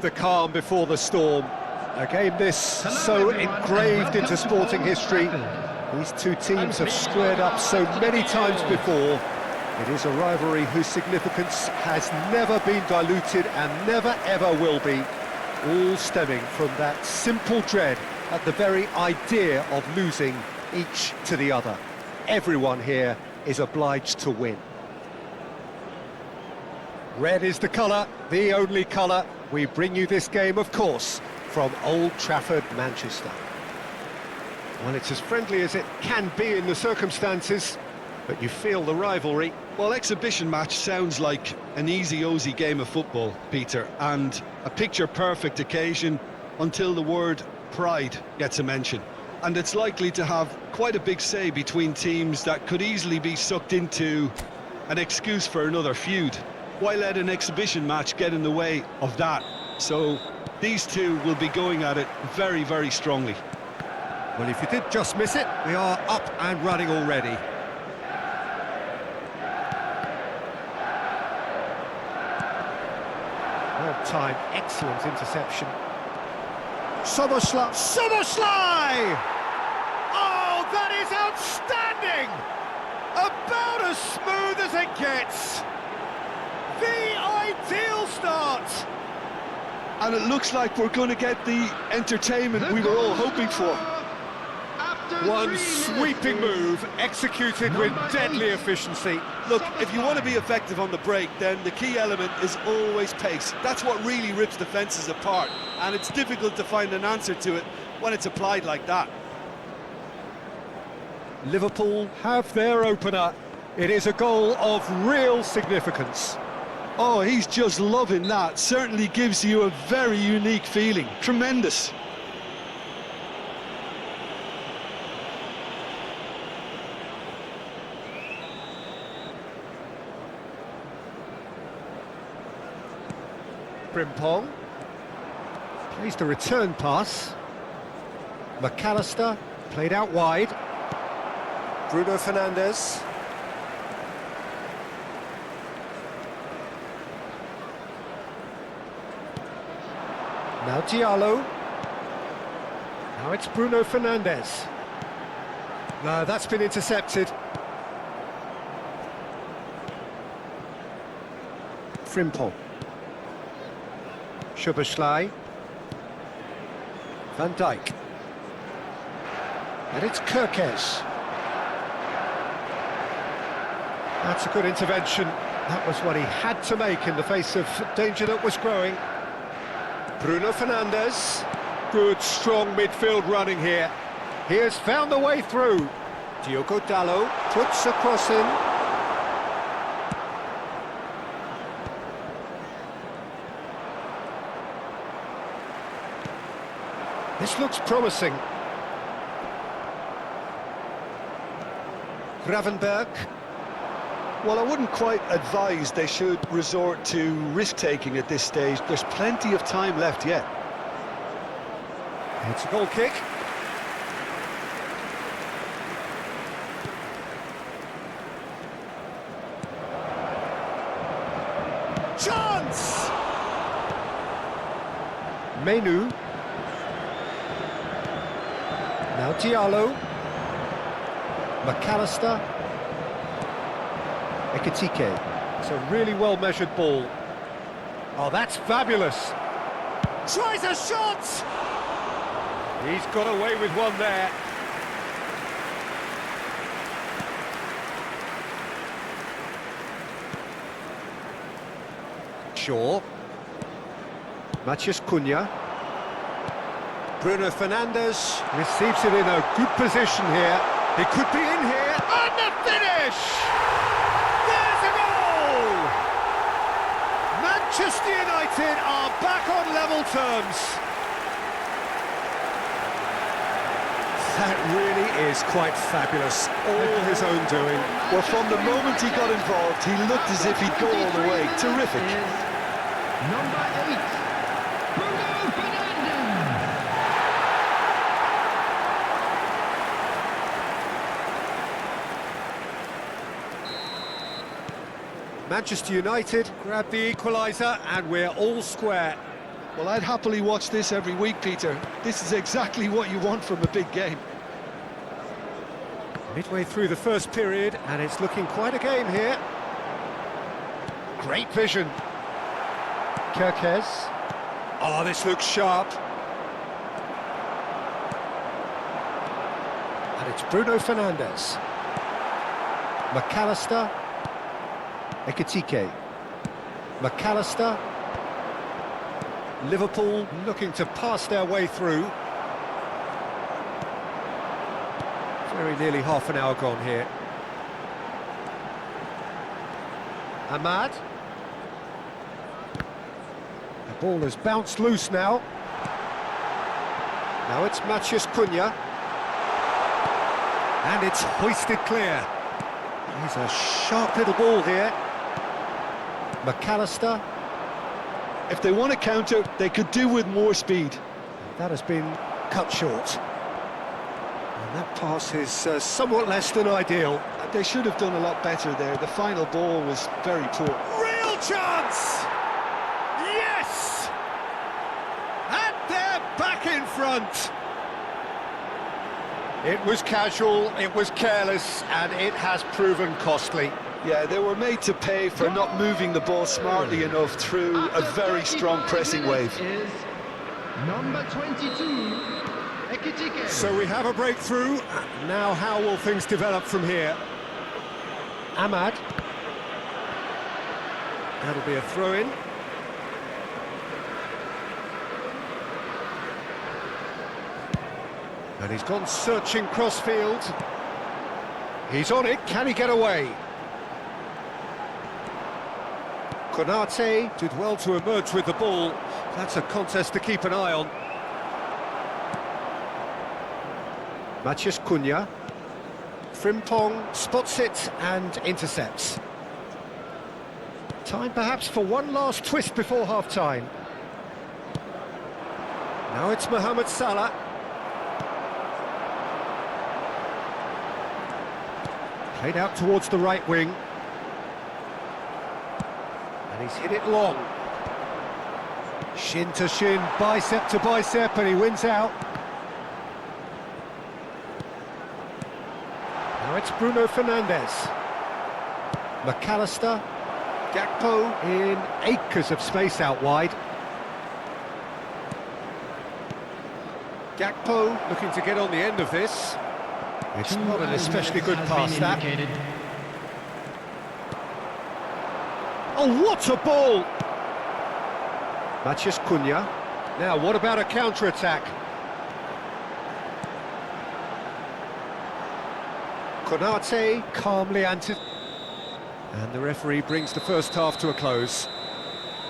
The calm before the storm. A game this so engraved into sporting history. These two teams have squared up so many times before. It is a rivalry whose significance has never been diluted and never ever will be. All stemming from that simple dread at the very idea of losing each to the other. Everyone here is obliged to win. Red is the colour, the only colour. We bring you this game, of course, from Old Trafford, Manchester. Well, it's as friendly as it can be in the circumstances, but you feel the rivalry. Well, exhibition match sounds like an easy-ozy game of football, Peter, and a picture-perfect occasion until the word pride gets a mention. And it's likely to have quite a big say between teams that could easily be sucked into an excuse for another feud. Why let an exhibition match get in the way of that? So these two will be going at it very, very strongly. Well, if you did just miss it, we are up and running already. Well-timed, excellent interception. Soboslai! Oh, that is outstanding! About as smooth as it gets. The ideal start! And it looks like we're going to get the entertainment we were all hoping for. One sweeping move, executed with deadly efficiency. Look, if you want to be effective on the break, then the key element is always pace. That's what really rips defences apart, and it's difficult to find an answer to it when it's applied like that. Liverpool have their opener. It is a goal of real significance. Oh, he's just loving that. Certainly gives you a very unique feeling. Tremendous. Frimpong plays the return pass. McAllister played out wide. Bruno Fernandes. Now Diallo. Now it's Bruno Fernandes. No, that's been intercepted. Frimpong. Szoboszlai. Van Dijk. And it's Kerkez. That's a good intervention. That was what he had to make in the face of danger that was growing. Bruno Fernandes. Good, strong midfield running here. He has found the way through. Diogo Dalot puts a cross in. This looks promising. Gravenberg. Well, I wouldn't quite advise they should resort to risk-taking at this stage. There's plenty of time left yet. It's a goal kick. Chance! Menu. Now Diallo. McAllister. Ekitike. It's a really well-measured ball. Oh, that's fabulous. Tries a shot! He's got away with one there. Shaw. Matheus Cunha. Bruno Fernandes receives it in a good position here. He could be in here. And the finish! There's a goal! Manchester United are back on level terms. That really is quite fabulous. All his own doing. Well, from the moment he got involved, he looked as if he'd go all the way. Terrific. Number 8, Bruno Fernandes. Manchester United grab the equaliser and we're all square. Well, I'd happily watch this every week, Peter. This is exactly what you want from a big game. Midway through the first period, and it's looking quite a game here. Great vision. Kirkes. Oh, this looks sharp. And it's Bruno Fernandes. McAllister. Ekitike. McAllister. Liverpool looking to pass their way through. Very nearly half an hour gone here. Ahmad. The ball has bounced loose now. Now it's Matheus Cunha. And it's hoisted clear. He's a sharp little ball here. McAllister. If they want to counter, they could do with more speed. That has been cut short. And that pass is somewhat less than ideal. They should have done a lot better there. The final ball was very poor. Real chance! Yes! And they're back in front. It was casual, it was careless, and it has proven costly. Yeah, they were made to pay for not moving the ball smartly enough through a very strong pressing wave. Is number 22, Ekitike. So we have a breakthrough. Now how will things develop from here? Ahmad. That'll be a throw-in. And he's gone searching crossfield. He's on it, can he get away? Konate did well to emerge with the ball. That's a contest to keep an eye on. Matheus Cunha. Frimpong spots it and intercepts. Time perhaps for one last twist before half-time. Now it's Mohamed Salah. Played out towards the right wing. And he's hit it long. Shin to shin, bicep to bicep, and he wins out. Now it's Bruno Fernandes. McAllister. Gakpo in acres of space out wide. Gakpo looking to get on the end of this. It's not an especially good pass, that. Oh, what a ball! Matheus Cunha. Now, what about a counter-attack? Konate calmly answered. And the referee brings the first half to a close.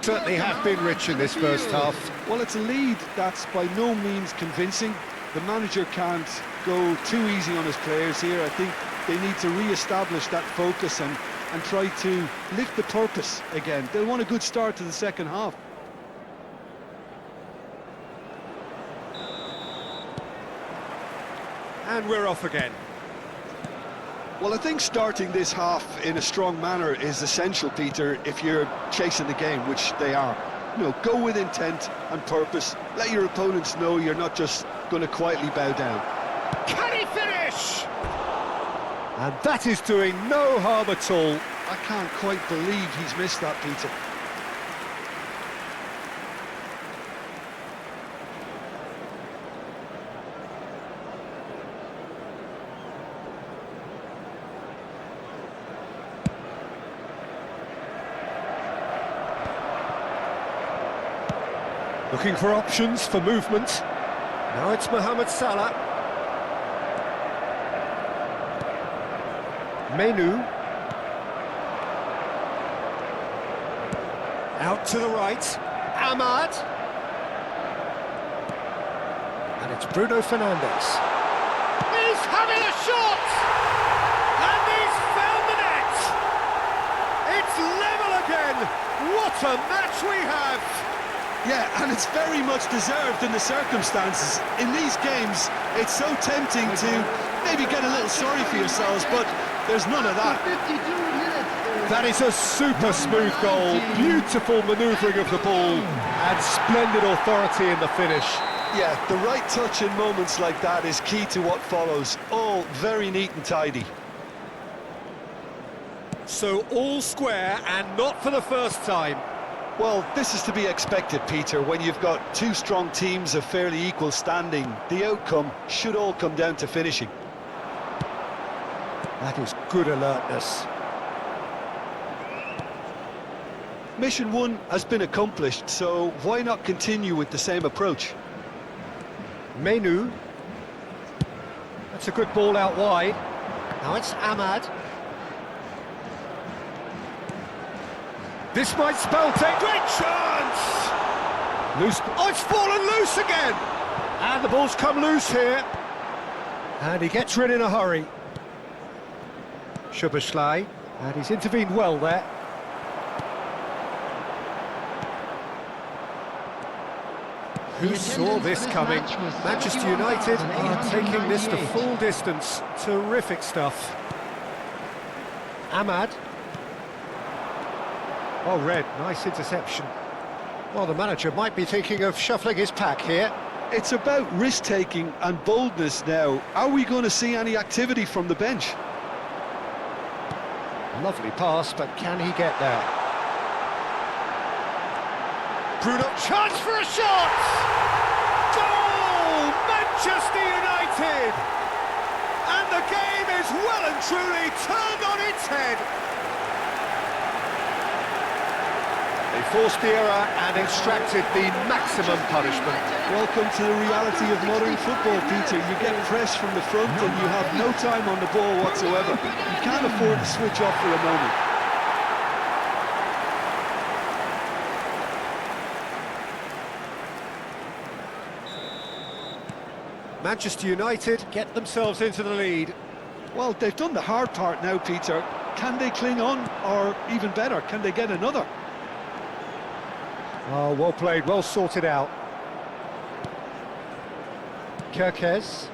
Certainly have been rich in this first half. Well, it's a lead that's by no means convincing. The manager can't go too easy on his players here. I think they need to re-establish that focus and try to lift the purpose again. They'll want a good start to the second half. And we're off again. Well, I think starting this half in a strong manner is essential, Peter, if you're chasing the game, which they are. You know, go with intent and purpose. Let your opponents know you're not just going to quietly bow down. Can he finish? And that is doing no harm at all. I can't quite believe he's missed that, Peter. Looking for options for movement. Now it's Mohamed Salah. Menu. Out to the right. Ahmad. And it's Bruno Fernandes. He's having a shot! And he's found the net! It's level again! What a match we have! Yeah, and it's very much deserved in the circumstances. In these games, it's so tempting to maybe get a little sorry for yourselves, but there's none of that. 52 minutes. That is a super smooth goal, beautiful manoeuvring of the ball, and splendid authority in the finish. Yeah, the right touch in moments like that is key to what follows. All very neat and tidy. So all square, and not for the first time. Well, this is to be expected, Peter. When you've got two strong teams of fairly equal standing, the outcome should all come down to finishing. That is good alertness. Mission one has been accomplished, so why not continue with the same approach? Menu. That's a good ball out wide. Now it's Ahmad. This might spell take. Great chance! Loose. Oh, it's fallen loose again! And the ball's come loose here. And he gets rid in a hurry. Szoboszlai, and he's intervened well there. Who saw this coming? Manchester United are taking this the full distance. Terrific stuff. Ahmad. Oh, Red, nice interception. Well, the manager might be thinking of shuffling his pack here. It's about risk-taking and boldness now. Are we going to see any activity from the bench? Lovely pass, but can he get there? Bruno, chance for a shot! Goal! Manchester United! And the game is well and truly turned on its head. They forced the error and extracted the maximum punishment. Welcome to the reality of modern football, Peter. You get pressed from the front and you have no time on the ball whatsoever. You can't afford to switch off for a moment. Manchester United get themselves into the lead. Well, they've done the hard part now, Peter. Can they cling on, or even better, can they get another? Oh, well played, well sorted out. Kirkes.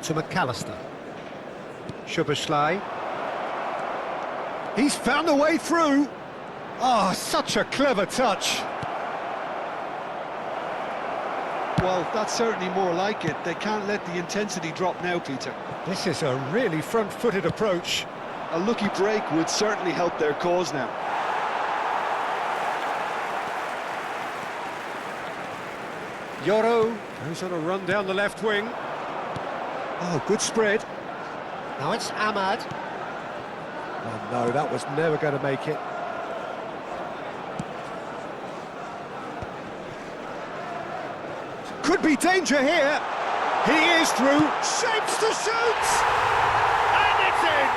To McAllister. Szoboszlai. He's found a way through. Oh, such a clever touch. Well, that's certainly more like it. They can't let the intensity drop now, Peter. This is a really front-footed approach. A lucky break would certainly help their cause now. Yoro goes on a run down the left wing. Oh, good spread. Now it's Ahmad. Oh no, that was never going to make it. Could be danger here. He is through. Shapes to shoot! And it's in!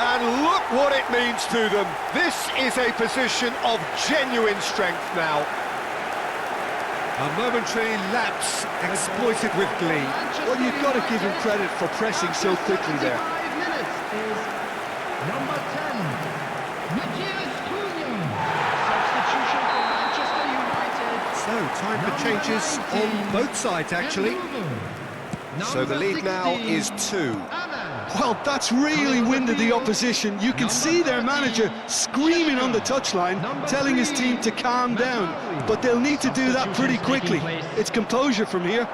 And look what it means to them. This is a position of genuine strength now. A momentary lapse exploited with glee. Well, you've got to give him credit for pressing so quickly there. 5 minutes is number 10, Matthias Cunha. Substitution for Manchester United. So, time for changes on both sides, actually. So the lead now is 2. Well, that's really winded the opposition. You can see their manager screaming on the touchline, telling his team to calm down. But they'll need to do that pretty quickly. It's composure from here.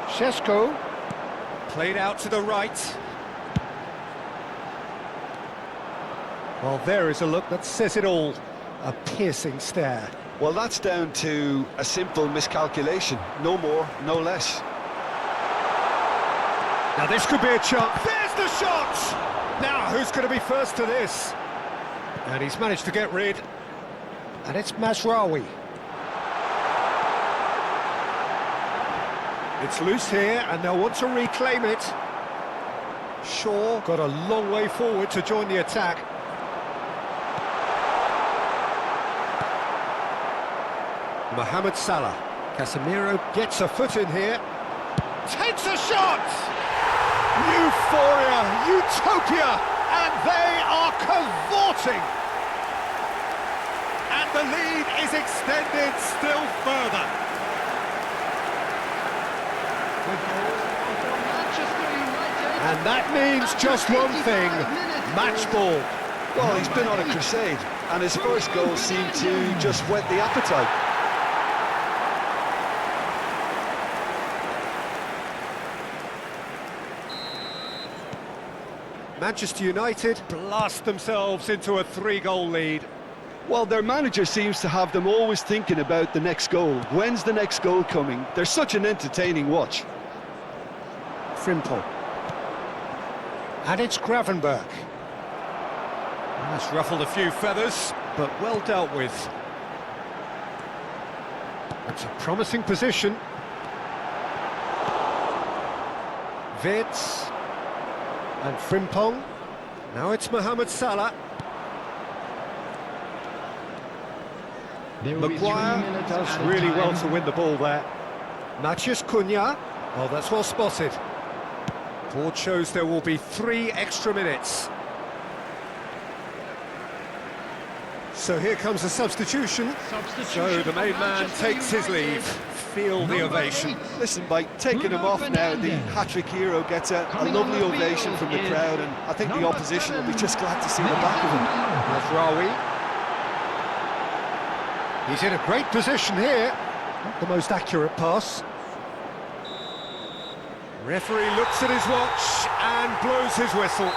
Šeško played out to the right. Well, there is a look that says it all. A piercing stare. Well, that's down to a simple miscalculation. No more, no less. Now this could be a chance. There's the shot! Now who's going to be first to this? And he's managed to get rid. And it's Mazraoui. It's loose here and they'll want to reclaim it. Shaw got a long way forward to join the attack. Mohamed Salah. Casemiro gets a foot in here. Takes a shot! Euphoria, utopia, and they are cavorting. And the lead is extended still further. The goal for Manchester United. And that means just one thing, match ball. Well, he's been on a crusade, and his first goal seemed to just whet the appetite. Manchester United blast themselves into a 3-goal lead. Well, their manager seems to have them always thinking about the next goal. When's the next goal coming? They're such an entertaining watch. Frimpong. And it's Gravenberch. That's ruffled a few feathers, but well dealt with. It's a promising position. Wirtz. And Frimpong. Now it's Mohamed Salah. Maguire does really well to win the ball there. Matheus Cunha. Oh, that's well spotted. Board shows there will be 3 extra minutes. So here comes a substitution. So the main man takes his leave. Feel the ovation. Listen, by taking him off now, the hat-trick hero gets a lovely ovation from the crowd, and I think the opposition will be just glad to see the back of him. Rawi. He's in a great position here. Not the most accurate pass. Referee looks at his watch and blows his whistle.